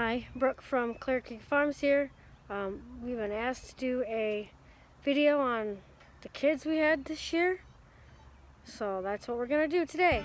Hi, Brooke from Clear Creek Farms here. We've been asked to do a video on the kids we had this year, so that's what we're going to do today.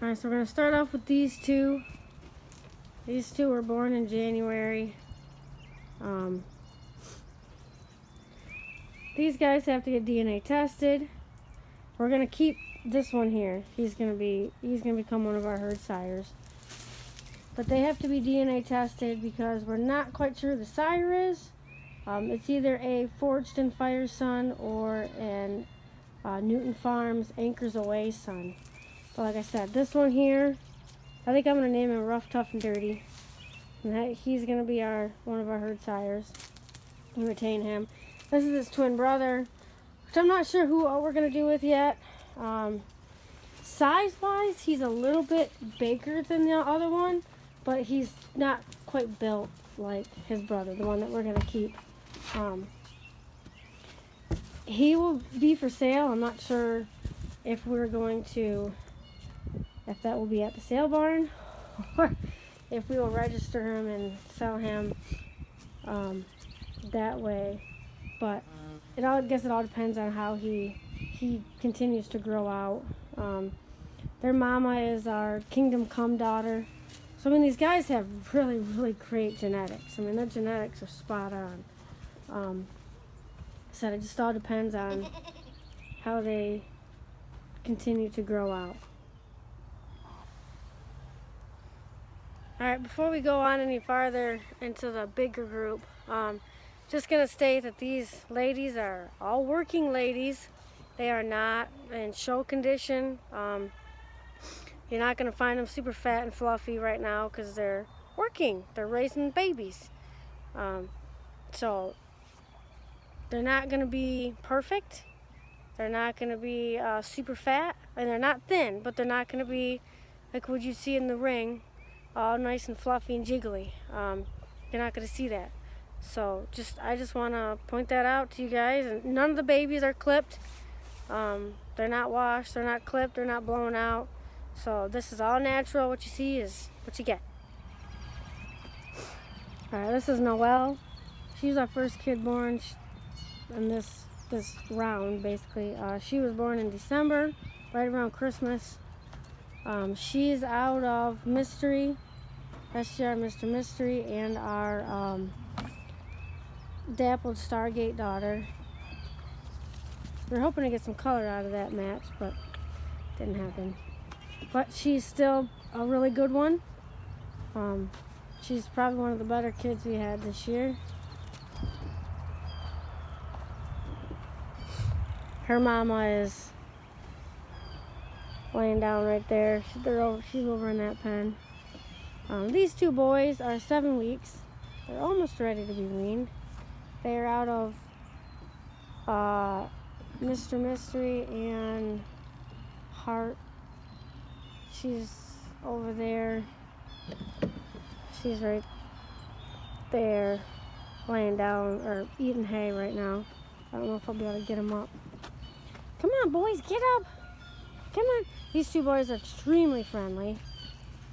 Alright, so we're going to start off with these two. These two were born in January. These guys have to get DNA tested. We're going to keep this one here. He's going to become one of our herd sires. But they have to be DNA tested because we're not quite sure who the sire is. It's either a Forged and Fire son or an Newton Farms Anchors Away son. But like I said, this one here, I think I'm going to name him Rough, Tough, and Dirty. And he's going to be one of our herd sires. We retain him. This is his twin brother, which I'm not sure what we're going to do with yet. Size-wise, he's a little bit bigger than the other one, but he's not quite built like his brother, the one that we're going to keep. He will be for sale. I'm not sure if that will be at the sale barn or if we will register him and sell him that way. But I guess it all depends on how he continues to grow out. Their mama is our Kingdom Come daughter. So I mean, these guys have really, really great genetics. I mean, their genetics are spot on. So it just all depends on how they continue to grow out. Alright, before we go on any farther into the bigger group, just going to state that these ladies are all working ladies. They are not in show condition. You're not going to find them super fat and fluffy right now because they're working. They're raising babies. So they're not going to be perfect. They're not going to be super fat. And they're not thin, but they're not going to be like what you see in the ring. All nice and fluffy and jiggly. You're not going to see that. So I just want to point that out to you guys. And none of the babies are clipped. They're not washed. They're not clipped. They're not blown out. So this is all natural. What you see is what you get. All right, this is Noelle. She's our first kid born in this round, basically. She was born in December, right around Christmas. She's out of Mystery, SGR Mr. Mystery, and our Dappled Stargate daughter. We're hoping to get some color out of that match, but didn't happen. But she's still a really good one. She's probably one of the better kids we had this year. Her mama is laying down right there. She's over in that pen. These two boys are 7 weeks. They're almost ready to be weaned. They're out of Mr. Mystery and Heart. She's over there. She's right there laying down or eating hay right now. I don't know if I'll be able to get them up. Come on, boys, get up. Come on. These two boys are extremely friendly.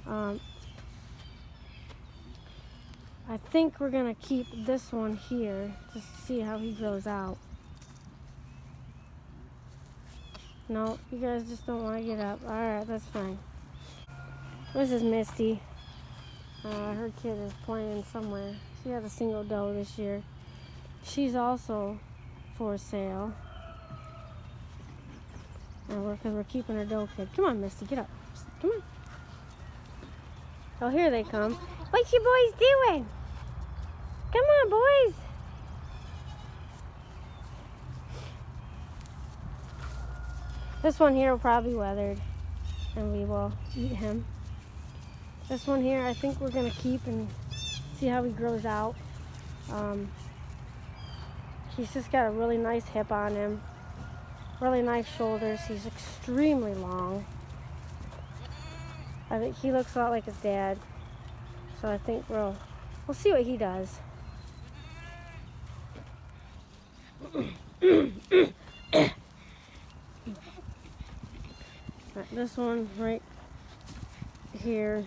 I think we're going to keep this one here just to see how he grows out. No, you guys just don't want to get up. Alright, that's fine. This is Misty. Her kid is playing somewhere. She had a single doe this year. She's also for sale. Because we're keeping her doe kid. Come on, Misty, get up. Come on. Oh, here they come. What you boys doing? Come on, boys. This one here will probably be weathered, and we will eat him. This one here, I think we're going to keep and see how he grows out. He's just got a really nice hip on him. Really nice shoulders. He's extremely long. I think he looks a lot like his dad. So I think we'll see what he does. This one right here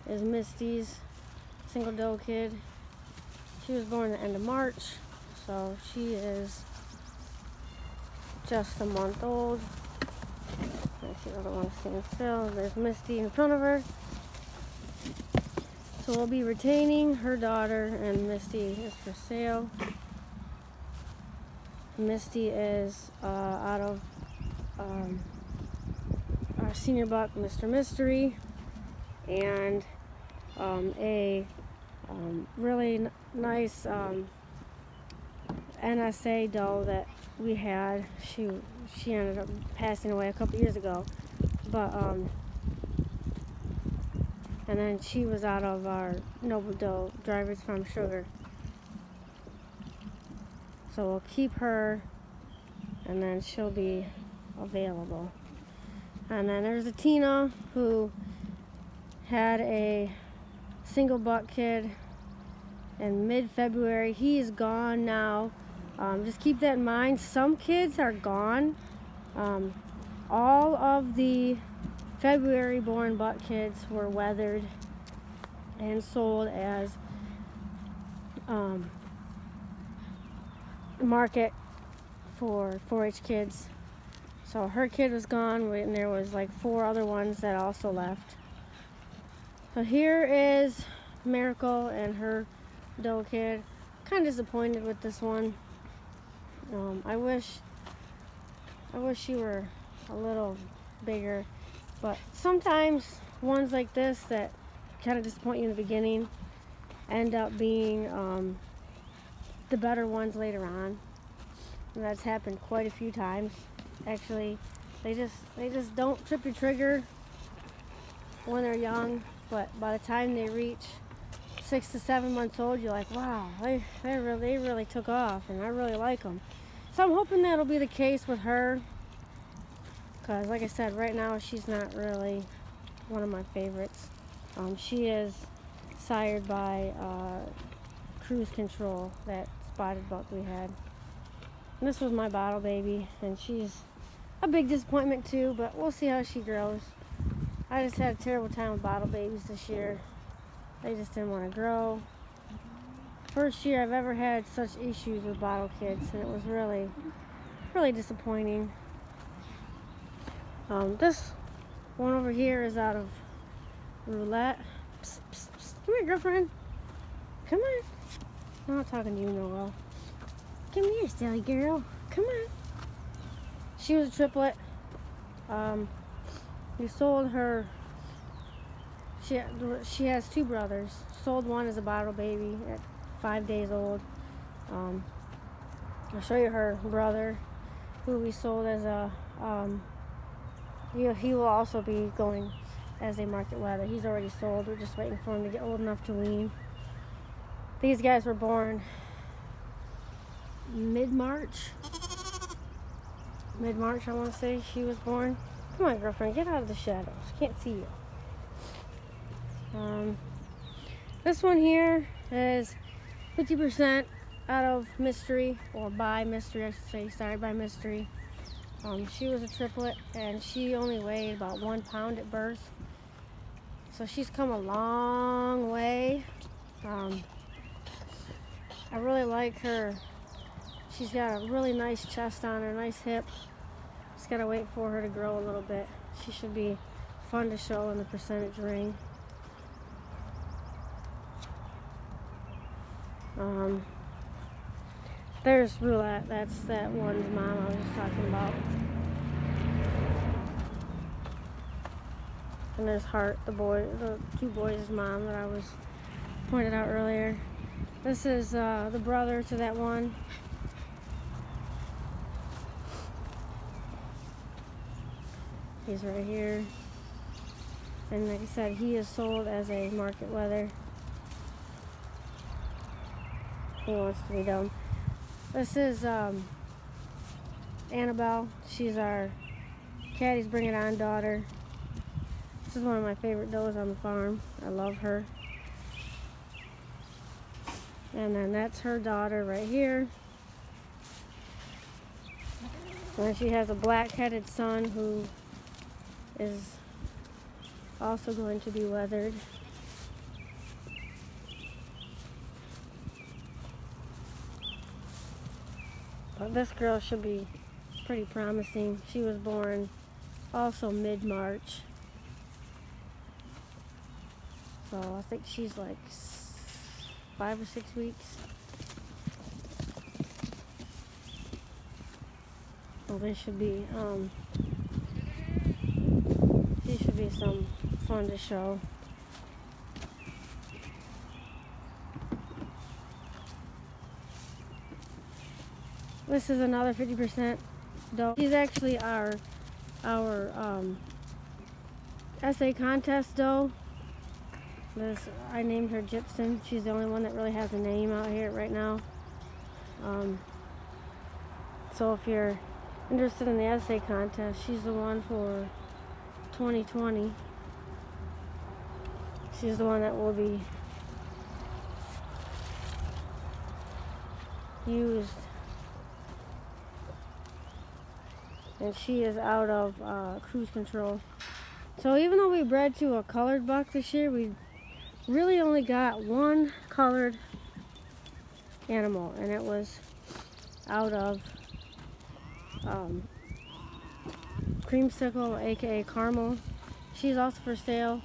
is Misty's single doe kid. She was born at the end of March, so she is just a month old. I see the other one standing still. There's Misty in front of her. So we'll be retaining her daughter, and Misty is for sale. Misty is out of our senior buck, Mr. Mystery, and a really nice NSA doe that we had. She ended up passing away a couple years ago, but and then she was out of our noble doe, Driver's Farm Sugar. So we'll keep her, and then she'll be available. And then there's a Tina who had a single buck kid in mid-February. He is gone now. Just keep that in mind. Some kids are gone. All of the February born buck kids were weathered and sold as market for 4-H kids. So her kid was gone, and there was like 4 other ones that also left. So here is Miracle and her doe kid. Kind of disappointed with this one. I wish she were a little bigger, but sometimes ones like this that kind of disappoint you in the beginning end up being the better ones later on. And that's happened quite a few times. Actually, they just don't trip your trigger when they're young, but by the time they reach 6 to 7 months old, you're like, wow, they really took off, and I really like them. So I'm hoping that'll be the case with her, because like I said, right now she's not really one of my favorites. She is sired by Cruise Control, that spotted buck we had. And this was my bottle baby, and she's a big disappointment too, but we'll see how she grows. I just had a terrible time with bottle babies this year. They just didn't want to grow. First year I've ever had such issues with bottle kids, and it was really, really disappointing. This one over here is out of Roulette. Psst, psst, psst. Come here, girlfriend. Come on. I'm not talking to you, Noel. Come here, silly girl. Come on. She was a triplet. We sold her. She has 2 brothers. Sold one as a bottle baby at 5 days old. I'll show you her brother, who we sold as a. He will also be going as a market wether. He's already sold. We're just waiting for him to get old enough to wean. These guys were born mid-March. Mid-March, I want to say she was born. Come on, girlfriend, get out of the shadows. Can't see you. This one here is 50% out of Mystery, or by Mystery, I should say. Started by Mystery. She was a triplet, and she only weighed about 1 pound at birth. So she's come a long way. I really like her. She's got a really nice chest on her, nice hips. Just gotta wait for her to grow a little bit. She should be fun to show in the percentage ring. There's Roulette. That's that one's mom I was just talking about. And there's Hart, the 2 boys' mom that I was pointed out earlier. This is the brother to that one. He's right here. And like I said, he is sold as a market wether. He wants to be done. This is Annabelle. She's our Caddy's Bring It On daughter. This is one of my favorite does on the farm. I love her. And then that's her daughter right here. And then she has a black-headed son who is also going to be weathered. But this girl should be pretty promising. She was born also mid-March. So I think she's like 5 or 6 weeks. Well, they should be, these should be some fun to show. This is another 50% doe. She's actually our essay contest doe. I named her Gypsum. She's the only one that really has a name out here right now. So if you're interested in the essay contest, she's the one for 2020. She's the one that will be used. And she is out of cruise control. So even though we bred to a colored buck this year, we really only got one colored animal, and it was out of Creamsicle, aka Caramel. She's also for sale.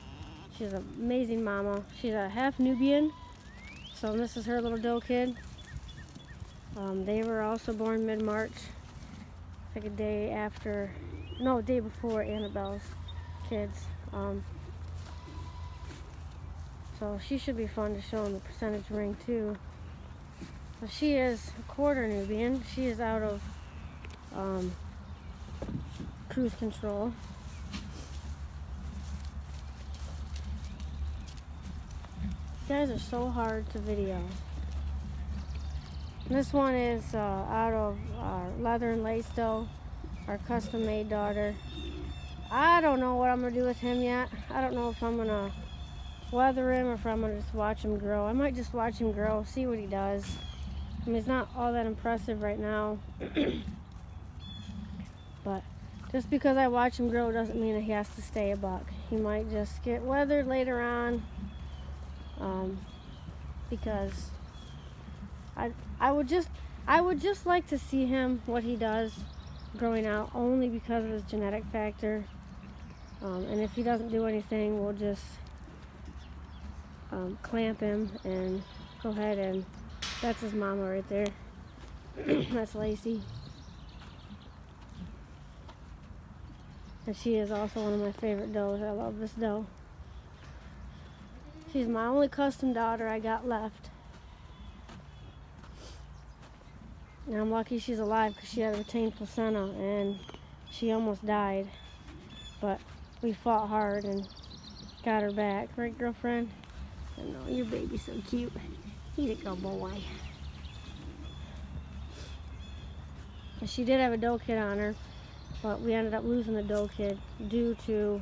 She's an amazing mama. She's a half Nubian, so this is her little doe kid. They were also born mid-March, like a day before Annabelle's kids. So she should be fun to show in the percentage ring too. So she is a quarter Nubian. She is out of cruise control. These guys are so hard to video. And this one is out of our leather and lace doe, our custom made daughter. I don't know what I'm gonna do with him yet. I don't know if I'm gonna weather him or if I'm gonna just watch him grow. I might just watch him grow, see what he does. I mean, he's not all that impressive right now. But just because I watch him grow doesn't mean that he has to stay a buck. He might just get weathered later on, because I would just like to see him, what he does growing out, only because of his genetic factor. And if he doesn't do anything, we'll just clamp him and go ahead and that's his mama right there. That's Lacey. And she is also one of my favorite does. I love this doe. She's my only custom daughter I got left. And I'm lucky she's alive because she had a retained placenta and she almost died. But we fought hard and got her back. Right, girlfriend? I know, your baby's so cute. He's a good boy. And she did have a doe kid on her, but we ended up losing the doe kid due to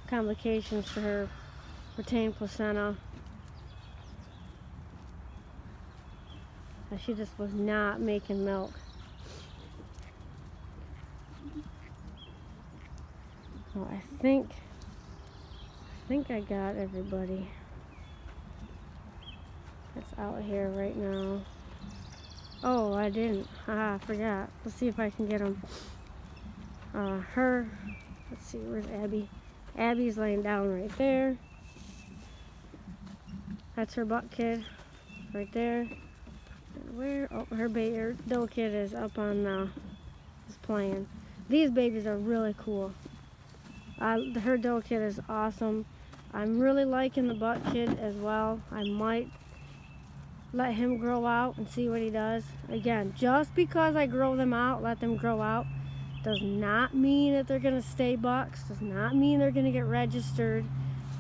complications to her retained placenta. And she just was not making milk. Well, I think I got everybody that's out here right now. Oh, I didn't. I forgot. Let's see if I can get them. Let's see, where's Abby? Abby's laying down right there. That's her buck kid right there. And where? Oh, her doe kid is up on is playing. These babies are really cool. Her doe kid is awesome. I'm really liking the buck kid as well. I might let him grow out and see what he does. Again, just because I grow them out, let them grow out, does not mean that they're gonna stay bucks, does not mean they're gonna get registered.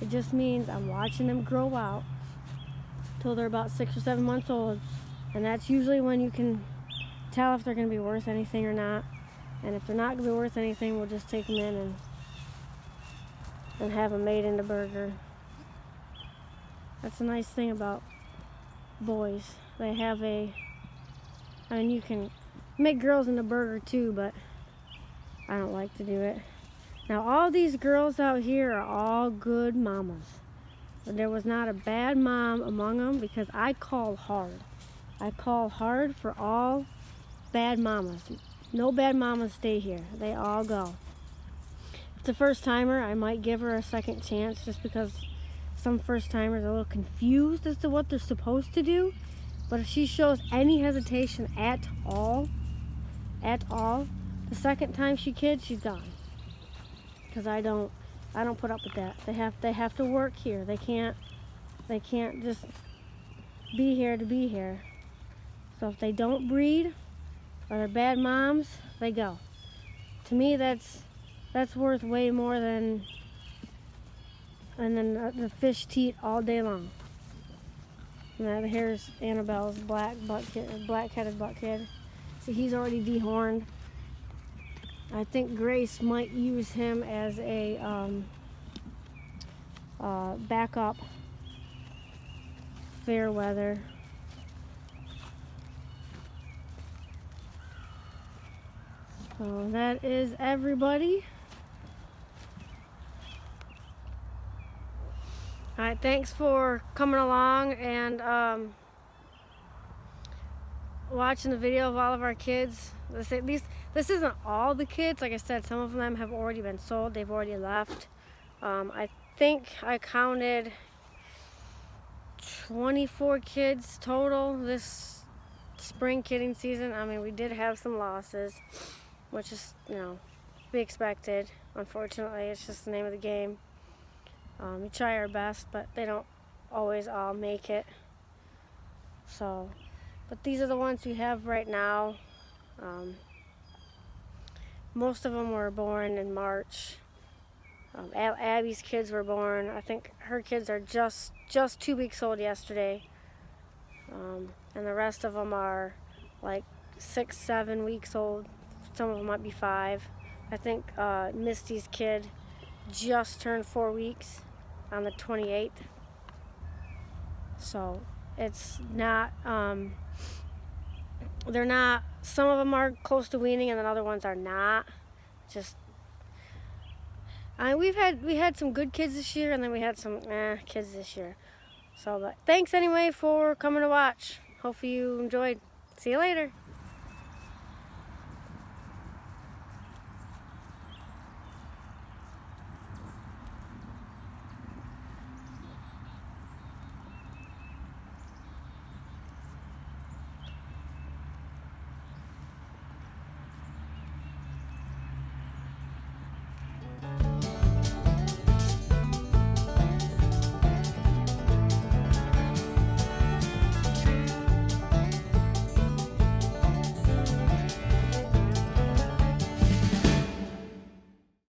It just means I'm watching them grow out till they're about 6 or 7 months old. And that's usually when you can tell if they're gonna be worth anything or not. And if they're not gonna be worth anything, we'll just take them in and and have them made into burger. That's a nice thing about boys. They have I mean, you can make girls into burger too, but I don't like to do it. Now, all these girls out here are all good mamas. There was not a bad mom among them because I call hard. I call hard for all bad mamas. No bad mamas stay here. They all go. If it's a first timer, I might give her a second chance just because some first timers are a little confused as to what they're supposed to do. But if she shows any hesitation at all, the second time she kids, she's gone. Because I don't put up with that. They have to work here. They can't just be here to be here. So if they don't breed or they're bad moms, they go. To me, that's worth way more than the fish teat all day long. And here's Annabelle's black-headed buck kid. See, he's already dehorned. I think Grace might use him as a backup fair weather. So that is everybody. All right, thanks for coming along and watching the video of all of our kids. This isn't all the kids. Like I said, some of them have already been sold. They've already left. I think I counted 24 kids total this spring kidding season. I mean, we did have some losses, which is, to be expected. Unfortunately, it's just the name of the game. We try our best, but they don't always all make it. So, but these are the ones we have right now. Most of them were born in March. Abby's kids were born. I think her kids are just 2 weeks old yesterday. And the rest of them are like 6, 7 weeks old. Some of them might be 5. I think Misty's kid just turned 4 weeks on the 28th. So it's not, they're not, some of them are close to weaning and then other ones are not. Just, we had some good kids this year and then we had some kids this year. So, but thanks anyway for coming to watch. Hopefully you enjoyed. See you later.